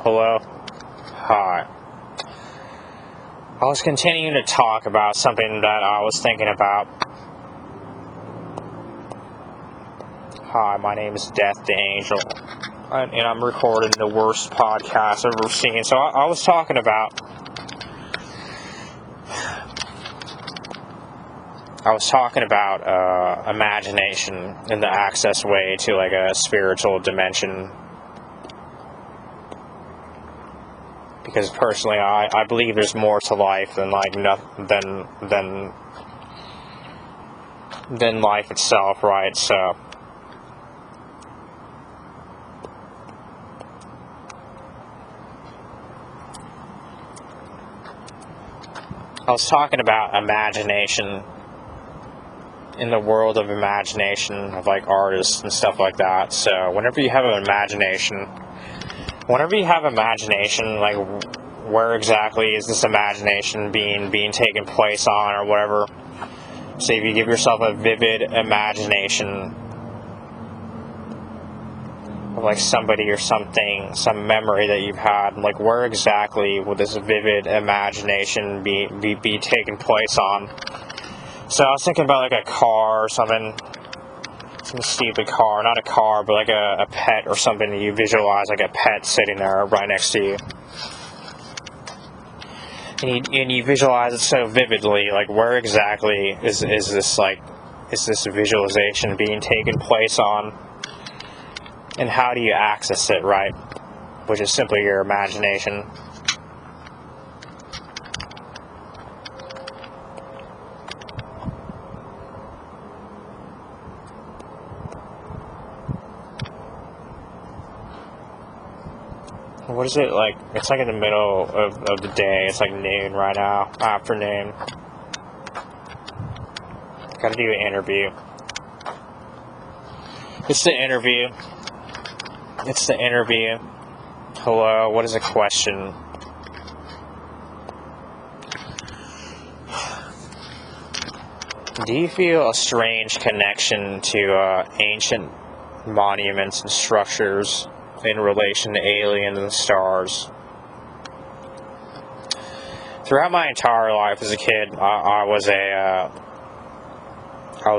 Hello? Hi. I was continuing to talk about something that I was thinking about. Hi, my name is Death the Angel, and I'm recording the worst podcast I've ever seen. So I was talking about imagination and the access way to like a spiritual dimension. Because personally, I believe there's more to life than like than life itself, right? So I was talking about imagination in the world of imagination of like artists and stuff like that. So whenever you have imagination, like where exactly is this imagination being taken place on or whatever? So if you give yourself a vivid imagination of like somebody or something, some memory that you've had, like where exactly will this vivid imagination be taking place on? So I was thinking about like a car or something. Some stupid car, not a car, but like a pet or something. You visualize like a pet sitting there right next to you, and you visualize it so vividly. Like where exactly is this visualization being taken place on, and how do you access it, right? Which is simply your imagination. What is it like? It's like in the middle of the day. It's like noon right now. Afternoon. Gotta do an interview. It's the interview. Hello, what is a question? Do you feel a strange connection to ancient monuments and structures in relation to aliens and stars? Throughout my entire life as a kid, I was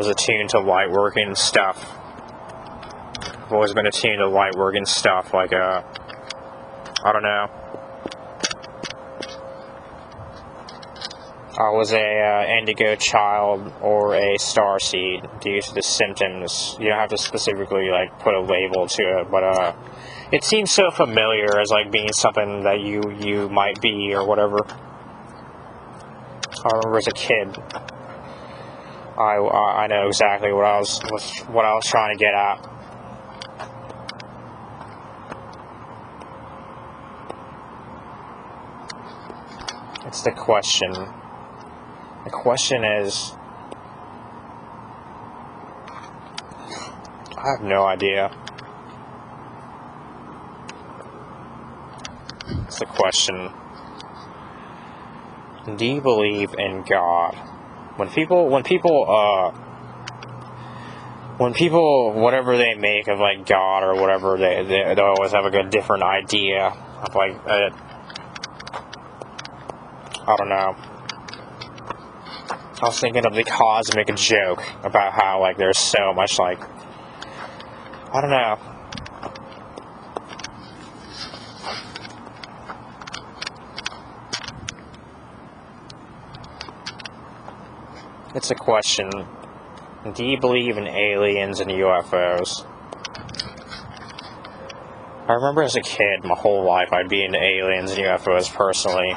attuned to light working stuff. I've always been attuned to light working stuff, like I don't know. I was a indigo child or a star seed due to the symptoms. You don't have to specifically like put a label to it, but it seems so familiar as like being something that you might be or whatever. I remember as a kid, I know exactly what I was trying to get at. It's the question. The question is, I have no idea. It's the question. Do you believe in God? When people, whatever they make of like God or whatever, they always have like a different idea of like, I don't know. I was thinking of the cosmic joke about how like there's so much like, I don't know. It's a question. Do you believe in aliens and UFOs? I remember as a kid, my whole life, I'd be into aliens and UFOs personally.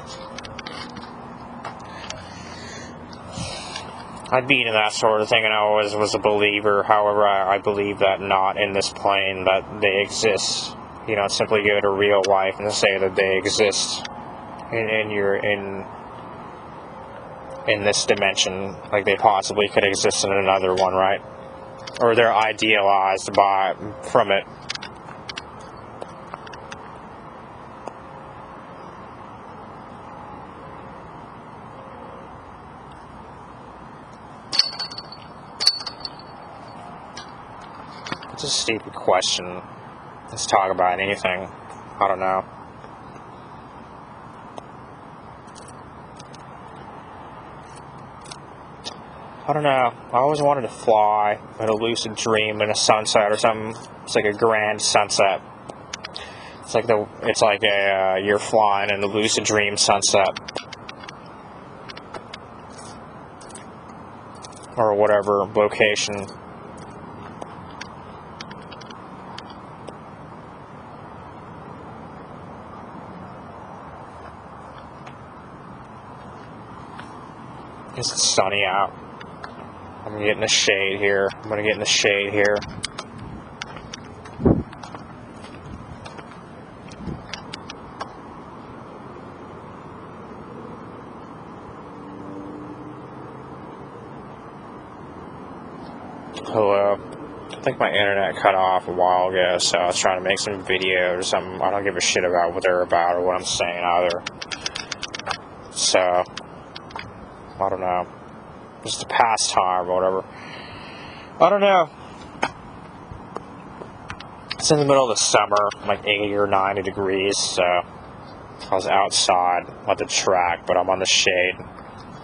I'd be into that sort of thing, and I always was a believer. However, I believe that not in this plane, that they exist. You don't simply go to real life and say that they exist in this dimension, like they possibly could exist in another one, right? Or they're idealized from it. It's a stupid question. Let's talk about anything. I don't know. I don't know. I always wanted to fly in a lucid dream in a sunset or something. It's like a grand sunset. It's like you're flying in the lucid dream sunset. Or whatever location. It's sunny out. I'm gonna get in the shade here. Hello. I think my internet cut off a while ago, so I was trying to make some videos or something. I don't give a shit about what they're about or what I'm saying either. So, I don't know. Just a pastime or whatever. I don't know. It's in the middle of the summer, like 80 or 90 degrees, so I was outside at the track, but I'm on the shade.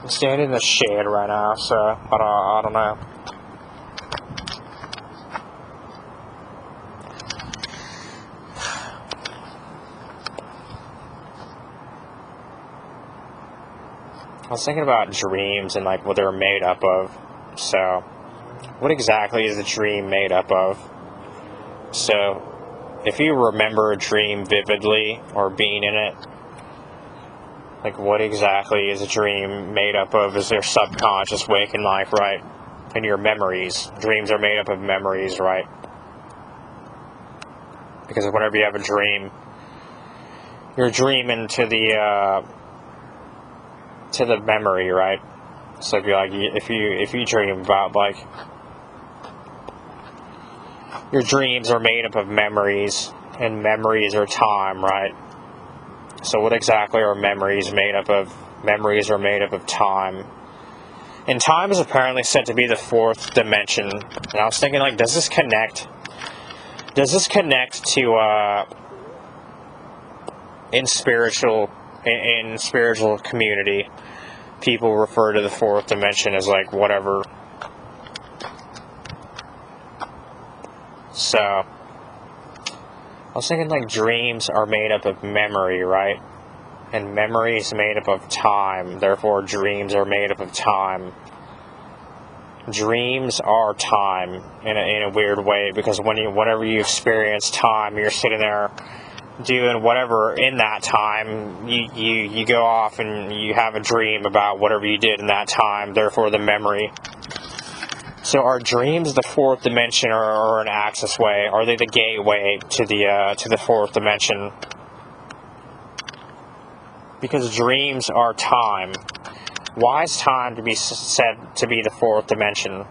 I'm standing in the shade right now, so I don't know. I was thinking about dreams and like what they're made up of. So, what exactly is a dream made up of? So, if you remember a dream vividly or being in it, like what exactly is a dream made up of? Is their subconscious waking life, right? And your memories. Dreams are made up of memories, right? Because whenever you have a dream, you're dreaming to the memory, right? So if you dream about like your dreams are made up of memories, and memories are time, right? So what exactly are memories made up of? Memories are made up of time. And time is apparently said to be the fourth dimension. And I was thinking, like, does this connect to in spiritual community, people refer to the fourth dimension as like whatever. So I was thinking like dreams are made up of memory, right? And memory is made up of time, therefore dreams are made up of time. Dreams are time in a weird way, because whenever you experience time, you're sitting there doing whatever in that time, you go off and you have a dream about whatever you did in that time, therefore the memory. So are dreams the fourth dimension or an access way? Are they the gateway to the fourth dimension? Because dreams are time. Why is time to be said to be the fourth dimension?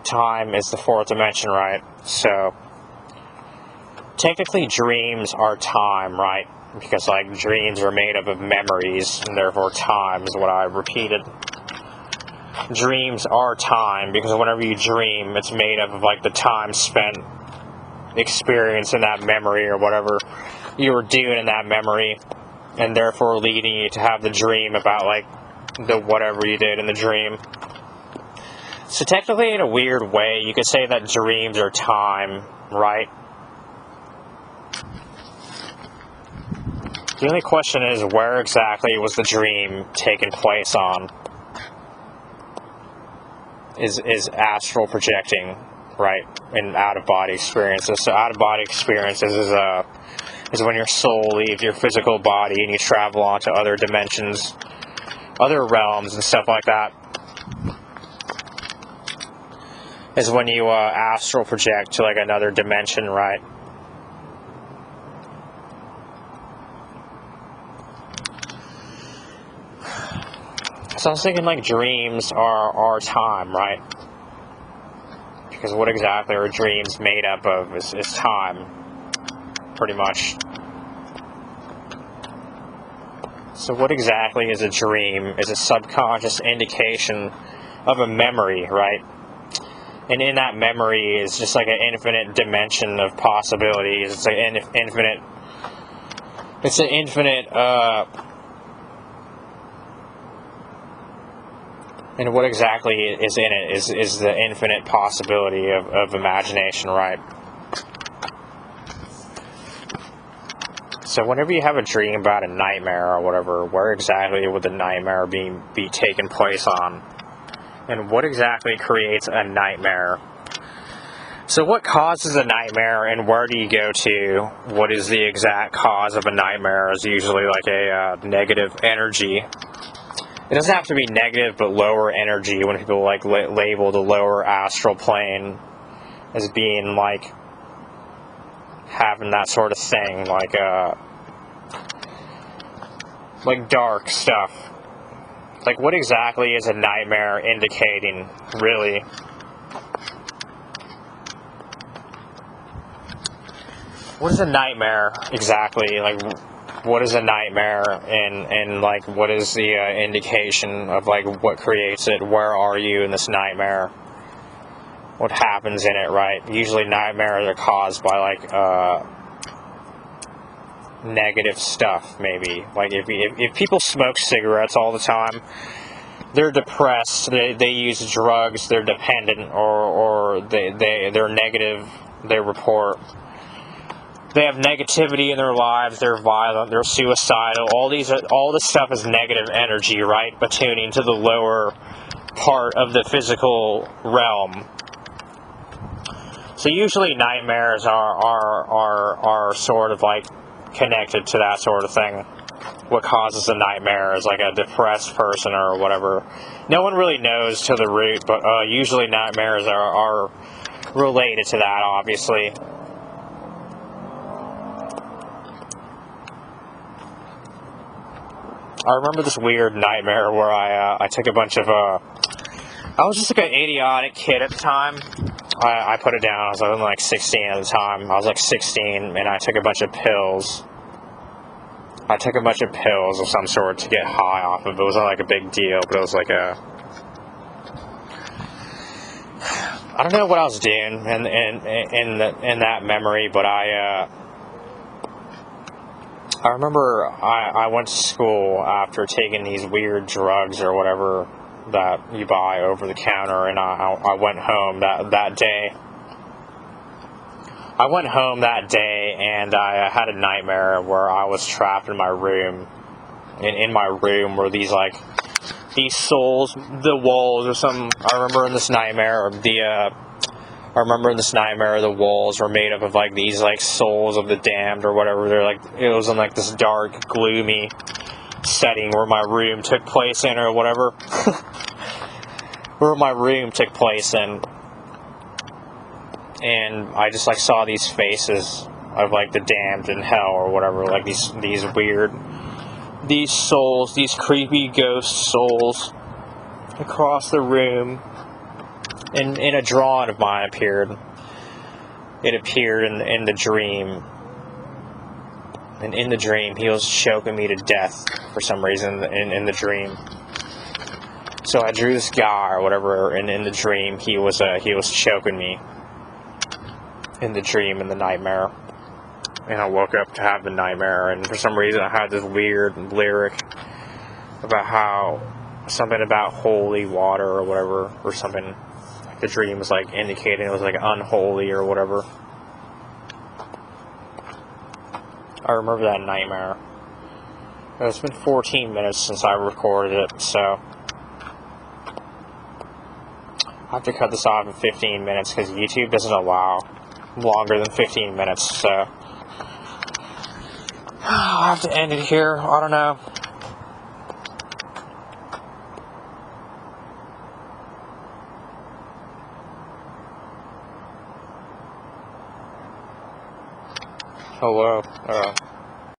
Time is the fourth dimension, right? So technically dreams are time, right? Because like dreams are made up of memories, and therefore time is what I repeated. Dreams are time, because whenever you dream, it's made up of like the time spent experiencing that memory or whatever you were doing in that memory, and therefore leading you to have the dream about like the whatever you did in the dream. So technically, in a weird way, you could say that dreams are time, right? The only question is, where exactly was the dream taking place on? Is astral projecting, right? And out-of-body experiences. So out-of-body experiences is when your soul leaves your physical body and you travel on to other dimensions, other realms and stuff like that. Is when you astral project to like another dimension, right? So I was thinking like dreams are time, right? Because what exactly are dreams made up of is time, pretty much. So what exactly is a dream? Is a subconscious indication of a memory, right? And in that memory is just like an infinite dimension of possibilities. It's an infinite And what exactly is in it is the infinite possibility of imagination, right? So whenever you have a dream about a nightmare or whatever, where exactly would the nightmare be taking place on? And what exactly creates a nightmare? So what causes a nightmare, and where do you go to? What is the exact cause of a nightmare? Is usually like a negative energy. It doesn't have to be negative, but lower energy, when people like label the lower astral plane as being like having that sort of thing, like dark stuff. Like, what exactly is a nightmare indicating, really? What is a nightmare exactly? Like, what is a nightmare, and like, what is the indication of like what creates it? Where are you in this nightmare? What happens in it, right? Usually nightmares are caused by like negative stuff, maybe. Like if people smoke cigarettes all the time, they're depressed, they use drugs, they're dependent, or they're negative, they report. They have negativity in their lives, they're violent, they're suicidal. All this stuff is negative energy, right? Attuning to the lower part of the physical realm. So usually nightmares are sort of like connected to that sort of thing. What causes a nightmare is like a depressed person or whatever. No one really knows to the root, but usually nightmares are related to that, obviously. I remember this weird nightmare where I took a bunch of I was just like an idiotic kid at the time. I put it down. I was like 16 at the time. I was like 16, and I took a bunch of pills. I took a bunch of pills of some sort to get high off of it. It wasn't like a big deal, but it was like I don't know what I was doing in that memory, but I remember I went to school after taking these weird drugs or whatever that you buy over the counter, and I went home that day. I went home that day, and I had a nightmare where I was trapped in my room. And in my room were these souls, the walls or something. I remember in this nightmare, the walls were made up of like these like souls of the damned or whatever. They're like, it was in like this dark, gloomy setting where my room took place in, or whatever. Where my room took place in. And I just like saw these faces of like the damned in hell or whatever, like these weird, these souls, these creepy ghost souls across the room. And a drawing of mine appeared. It appeared in the dream. And in the dream, he was choking me to death for some reason in the dream. So I drew this guy or whatever, and in the dream, he was choking me. In the dream, in the nightmare. And I woke up to have the nightmare, and for some reason I had this weird lyric about something about holy water or whatever, or something. The dream was like indicating it was like unholy or whatever. I remember that nightmare. It's been 14 minutes since I recorded it, so I have to cut this off in 15 minutes because YouTube doesn't allow longer than 15 minutes, so I'll have to end it here. I don't know. Hello.